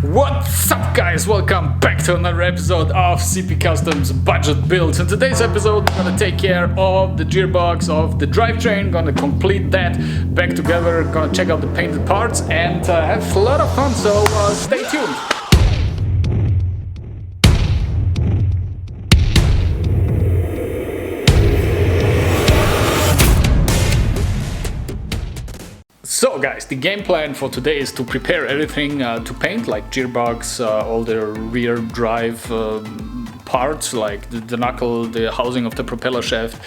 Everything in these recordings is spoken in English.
What's up guys, welcome back to another episode of CP Customs Budget Builds. In today's episode we're gonna take care of the gearbox of the drivetrain, gonna complete that back together, gonna check out the painted parts and have a lot of fun, so stay tuned. So guys, the game plan for today is to prepare everything to paint, like gearbox, all the rear drive parts, like the knuckle, the housing of the propeller shaft.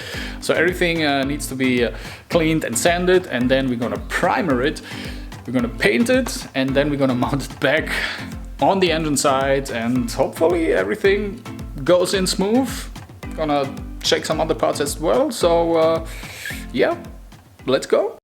So everything needs to be cleaned and sanded, and then we're gonna primer it, we're gonna paint it, and then we're gonna mount it back on the engine side, and hopefully everything goes in smooth. Gonna check some other parts as well, so yeah, let's go.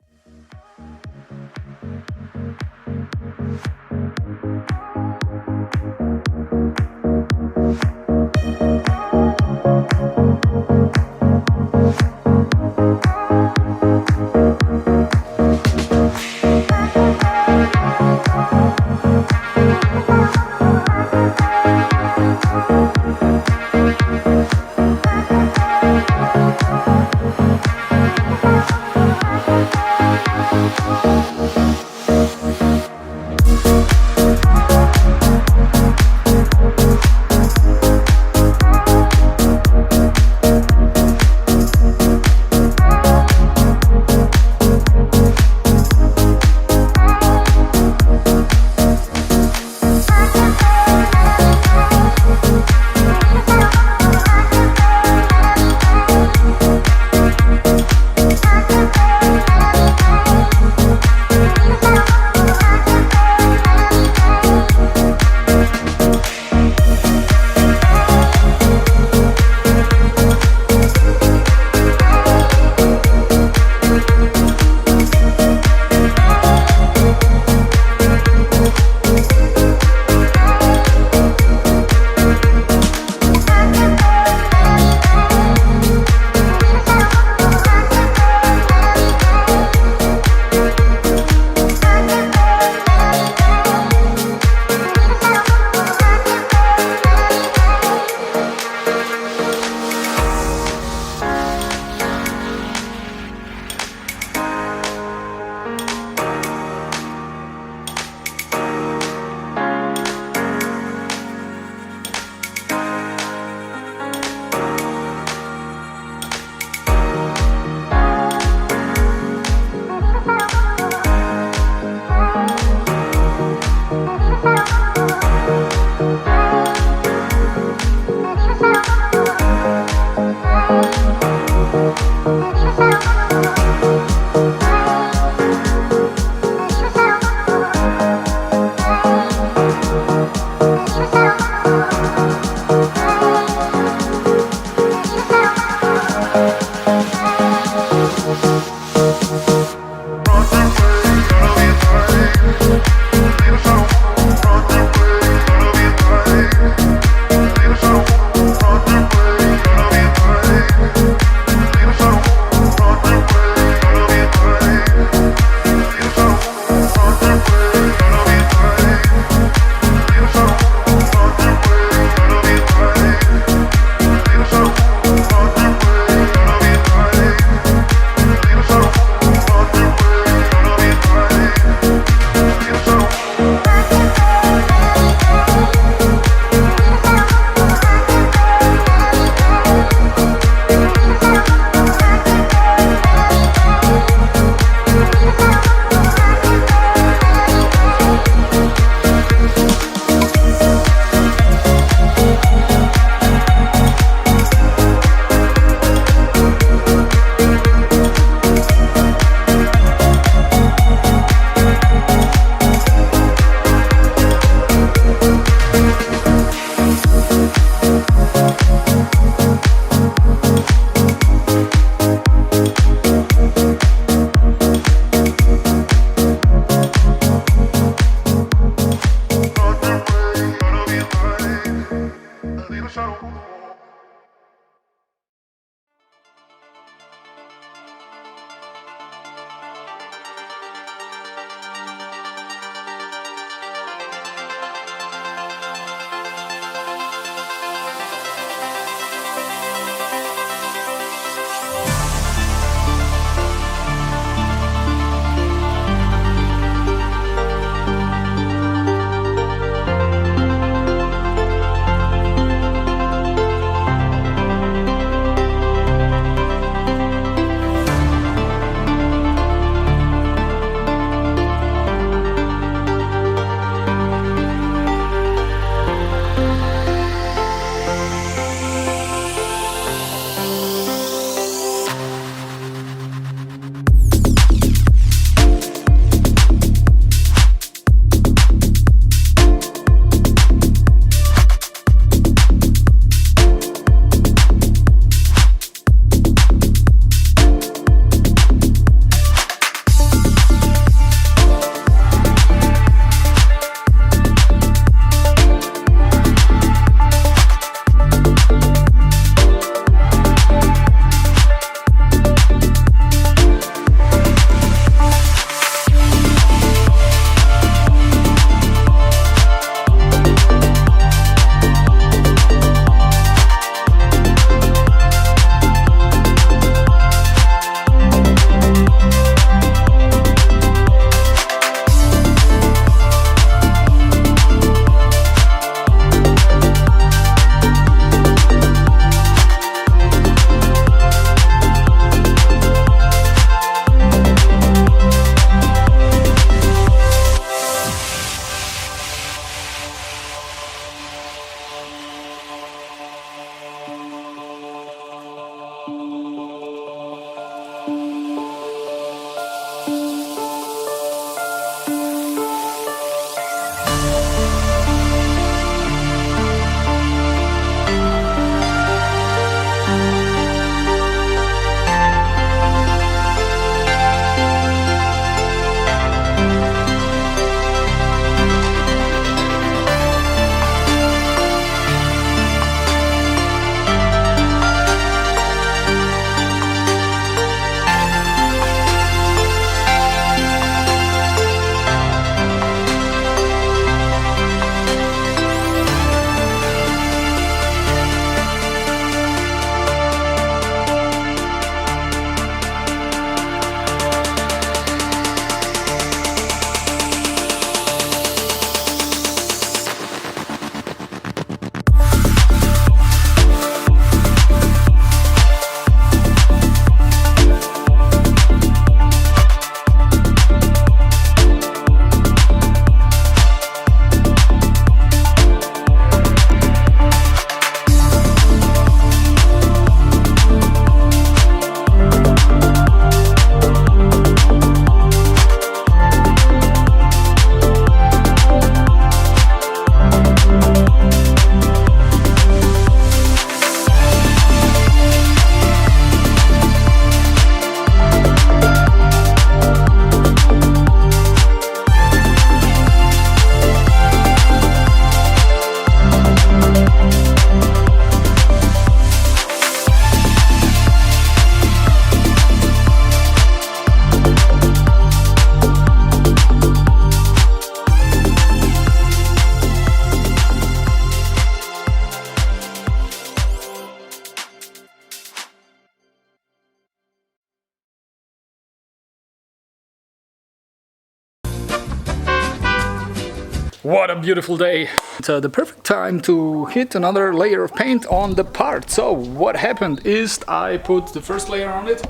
What a beautiful day! It's the perfect time to hit another layer of paint on the part. So what happened is I put the first layer on it.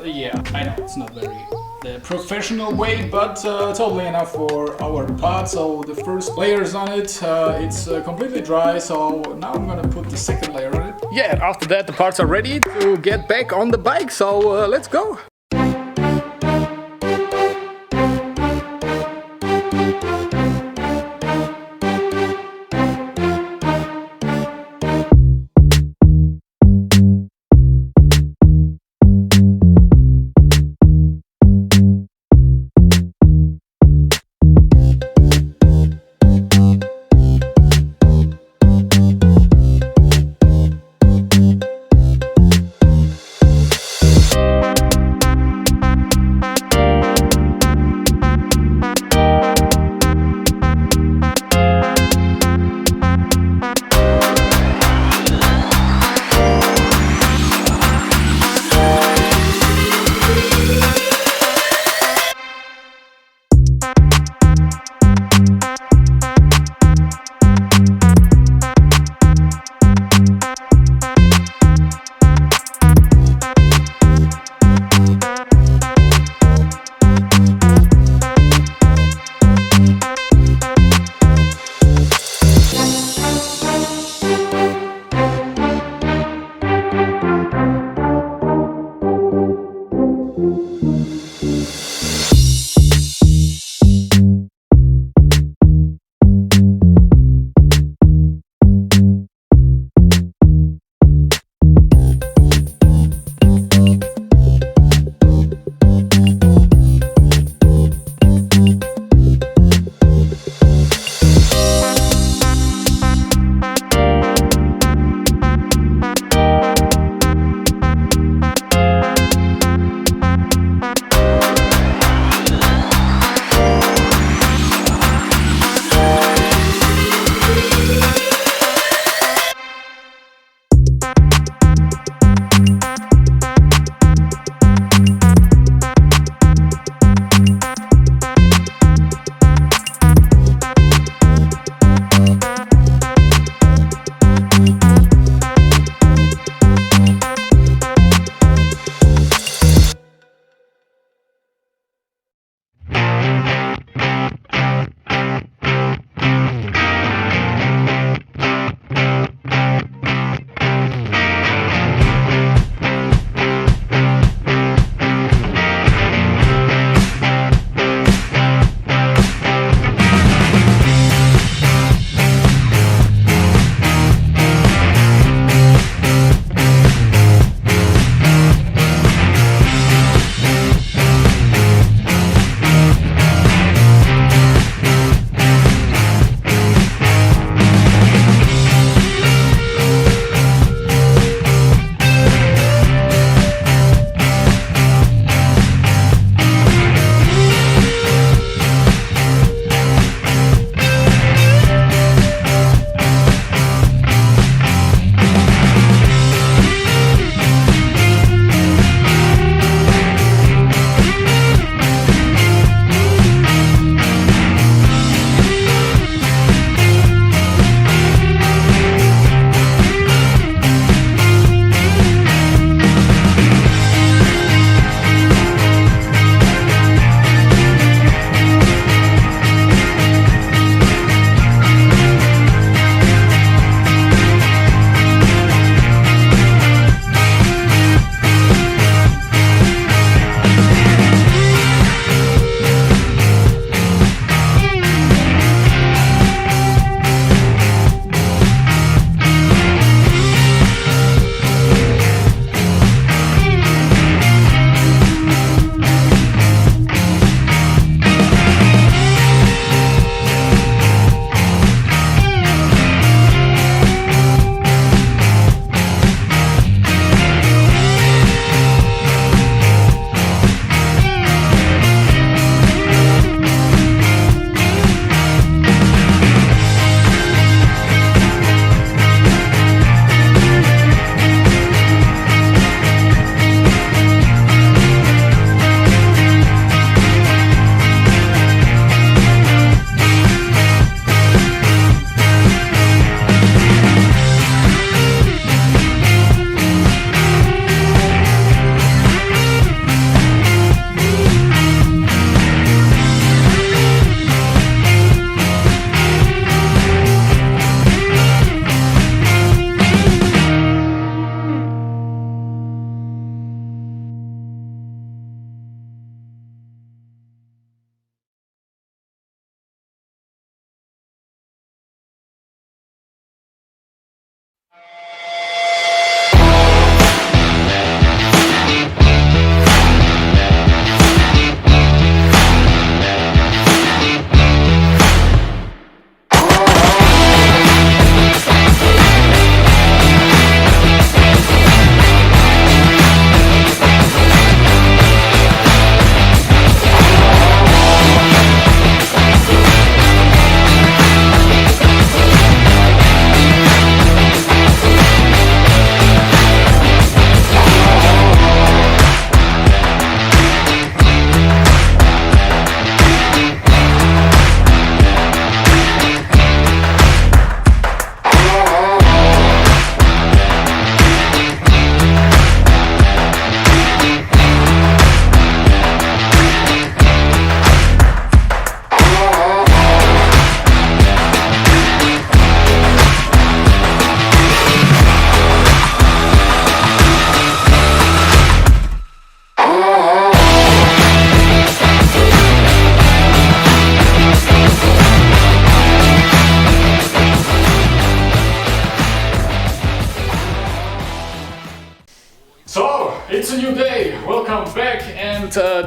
Yeah, I know it's not very the professional way, but totally enough for our part. So the first layer is on it. It's completely dry. So now I'm gonna put the second layer on it. Yeah, after that the parts are ready to get back on the bike. So let's go.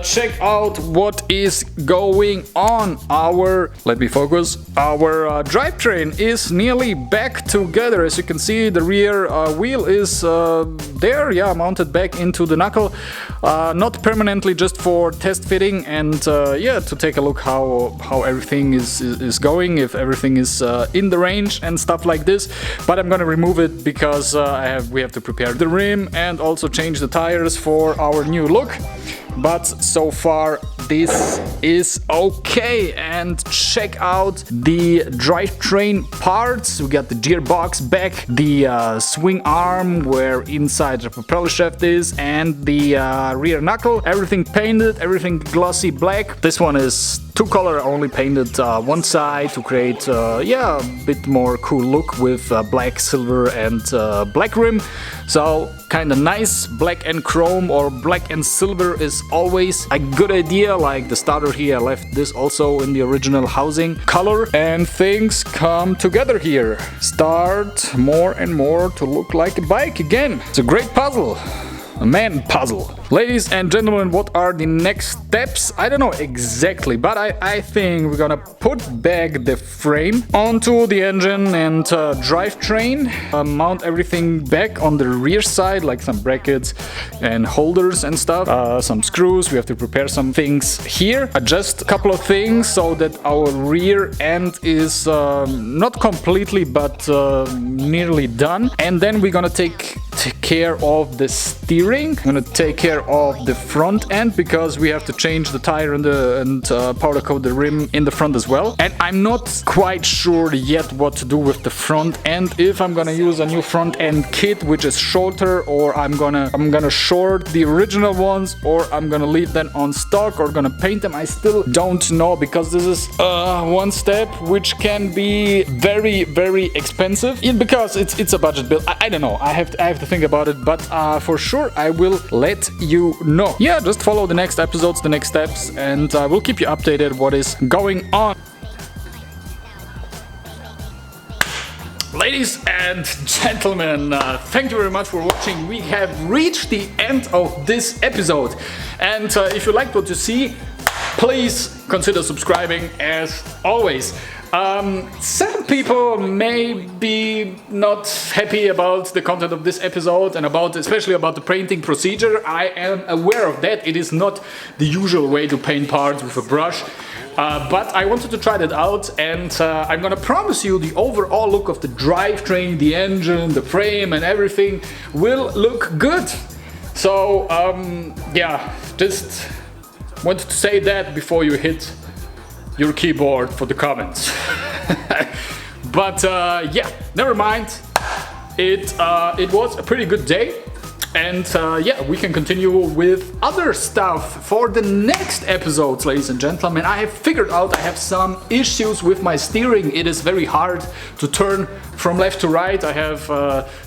check out what is going on. Let me focus. Our drivetrain is nearly back together. As you can see, the rear wheel is there, yeah, mounted back into the knuckle. Not permanently, just for test fitting and yeah, to take a look how everything is going, if everything is in the range and stuff like this. But I'm gonna remove it because we have to prepare the rim and also change the tires for our new look. But so far this is okay. And check out the drivetrain parts. We got the gearbox back, the swing arm where inside the propeller shaft is, and the rear knuckle. Everything painted, everything glossy black. This one is two color, only painted one side to create yeah, a bit more cool look with black, silver and black rim. So kind of nice. Black and chrome or black and silver is always a good idea. Like the starter here, I left this also in the original housing color, and things come together here. Start more and more to look like a bike again. It's a great puzzle. A man puzzle. Ladies and gentlemen, what are the next steps? I don't know exactly, but I think we're gonna put back the frame onto the engine and drivetrain, mount everything back on the rear side, like some brackets and holders and stuff, some screws. We have to prepare some things here, adjust a couple of things so that our rear end is not completely but nearly done. And then we're gonna take care of the steering. I'm gonna take care of the front end because we have to change the tire and powder coat the rim in the front as well. And I'm not quite sure yet what to do with the front end. If I'm gonna use a new front end kit which is shorter, or I'm gonna short the original ones, or I'm gonna leave them on stock or gonna paint them. I still don't know because this is one step which can be very, very expensive. Because it's a budget build. I don't know. I have to think about it, but for sure I will let you know. Yeah, just follow the next episodes, the next steps, and we'll keep you updated what is going on. Ladies and gentlemen, thank you very much for watching. We have reached the end of this episode, and if you liked what you see, please consider subscribing as always. Some people may be not happy about the content of this episode and especially about the painting procedure. I am aware of that. It is not the usual way to paint parts with a brush. But I wanted to try that out, and I'm gonna promise you the overall look of the drivetrain, the engine, the frame and everything will look good. So yeah, just wanted to say that before you hit your keyboard for the comments. But yeah, never mind. It was a pretty good day. And yeah, we can continue with other stuff for the next episodes, ladies and gentlemen. I have figured out I have some issues with my steering. It is very hard to turn from left to right. I have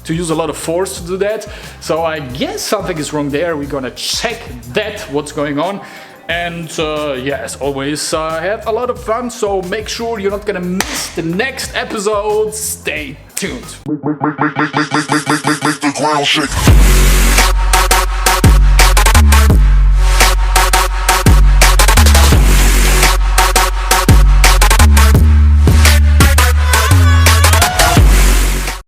to use a lot of force to do that. So I guess something is wrong there. We're gonna check that, what's going on. And yeah, as always, have a lot of fun, so make sure you're not gonna miss the next episode. Stay tuned. Make the ground shake.